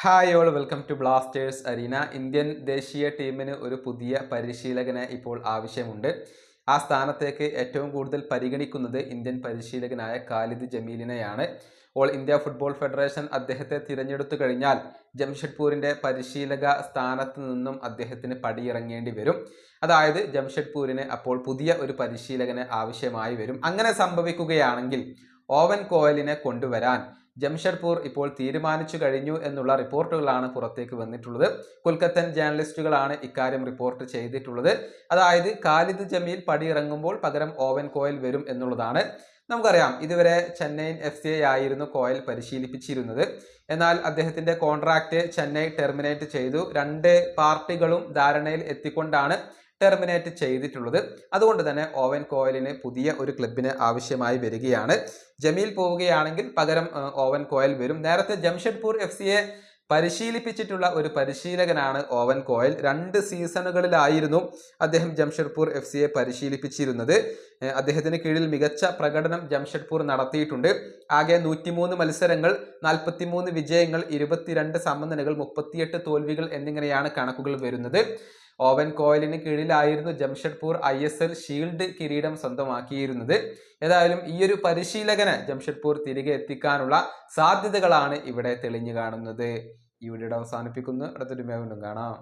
Hi all welcome to Blasters arena. Indian ദേശീയ ടീമിന് ഒരു പുതിയ പരിശീലകനെ ഇപ്പോൾ ആവശ്യമുണ്ട്. ആ സ്ഥാനത്തേക്ക് ഏറ്റവും കൂടുതൽ പരിഗണിക്കുന്നത് ഇന്ത്യൻ പരിശീലകനായ ഖാലിദ് ജമീലിനെയാണ്. ഓൾ ഇന്ത്യ ഫുട്ബോൾ ഫെഡറേഷൻ അദ്ദേഹത്തെ തിരഞ്ഞെടുത്തു കഴിഞ്ഞാൽ ജംഷഡ്പൂരിൻ്റെ പരിശീലക സ്ഥാനത്ത് നിന്നും അദ്ദേഹത്തിന് പടിയിറങ്ങേണ്ടി വരും. അതായത് ജംഷഡ്പൂരിന് അപ്പോൾ പുതിയ ഒരു പരിശീലകനെ ആവശ്യമായി വരും. അങ്ങനെ സംഭവിക്കുകയാണെങ്കിൽ ഓവൻ കോയലിനെ കൊണ്ടുവരാൻ ജംഷഡ്പൂർ ഇപ്പോൾ തീരുമാനിച്ചു കഴിഞ്ഞു എന്നുള്ള റിപ്പോർട്ടുകളാണ് പുറത്തേക്ക് വന്നിട്ടുള്ളത്. കൊൽക്കത്തൻ ജേർണലിസ്റ്റുകളാണ് ഇക്കാര്യം റിപ്പോർട്ട് ചെയ്തിട്ടുള്ളത്. അതായത് ഖാലിദ് ജമീൽ പടിയിറങ്ങുമ്പോൾ പകരം ഓവൻ കോയൽ വരും എന്നുള്ളതാണ്. നമുക്കറിയാം, ഇതുവരെ ചെന്നൈയിൻ FC ആയിരുന്നു കോയൽ പരിശീലിപ്പിച്ചിരുന്നത്. എന്നാൽ അദ്ദേഹത്തിന്റെ കോൺട്രാക്റ്റ് ചെന്നൈ ടെർമിനേറ്റ് ചെയ്തു. രണ്ട് പാർട്ടികളും ധാരണയിൽ എത്തിക്കൊണ്ടാണ് ടെർമിനേറ്റ് ചെയ്തിട്ടുള്ളത്. അതുകൊണ്ട് തന്നെ ഓവൻ കോയലിന് പുതിയ ഒരു ക്ലബിന് ആവശ്യമായി വരികയാണ്. ജമീൽ പോവുകയാണെങ്കിൽ പകരം ഓവൻ കോയൽ വരും. നേരത്തെ ജംഷഡ്പൂർ FCയെ പരിശീലിപ്പിച്ചിട്ടുള്ള ഒരു പരിശീലകനാണ് ഓവൻ കോയൽ. 2 സീസണുകളിലായിരുന്നു അദ്ദേഹം ജംഷഡ്പൂർ FCയെ പരിശീലിപ്പിച്ചിരുന്നത്. അദ്ദേഹത്തിന് കീഴിൽ മികച്ച പ്രകടനം ജംഷഡ്പൂർ നടത്തിയിട്ടുണ്ട്. ആകെ 103 മത്സരങ്ങൾ, 43 വിജയങ്ങൾ, 22 സമനിലകൾ, 38 തോൽവികൾ എന്നിങ്ങനെയാണ് കണക്കുകൾ വരുന്നത്. ഓവൻ കോയലിന് കീഴിലായിരുന്നു ജംഷഡ്പൂർ ISL ഷീൽഡ് കിരീടം സ്വന്തമാക്കിയിരുന്നത്. ഏതായാലും ഈ ഒരു പരിശീലകനെ ജംഷഡ്പൂർ തിരികെ എത്തിക്കാനുള്ള സാധ്യതകളാണ് ഇവിടെ തെളിഞ്ഞു കാണുന്നത്. ഈ വീഡിയോ അവസാനിപ്പിക്കുന്നു. അടുത്തൊരു വീണ്ടും കാണാം.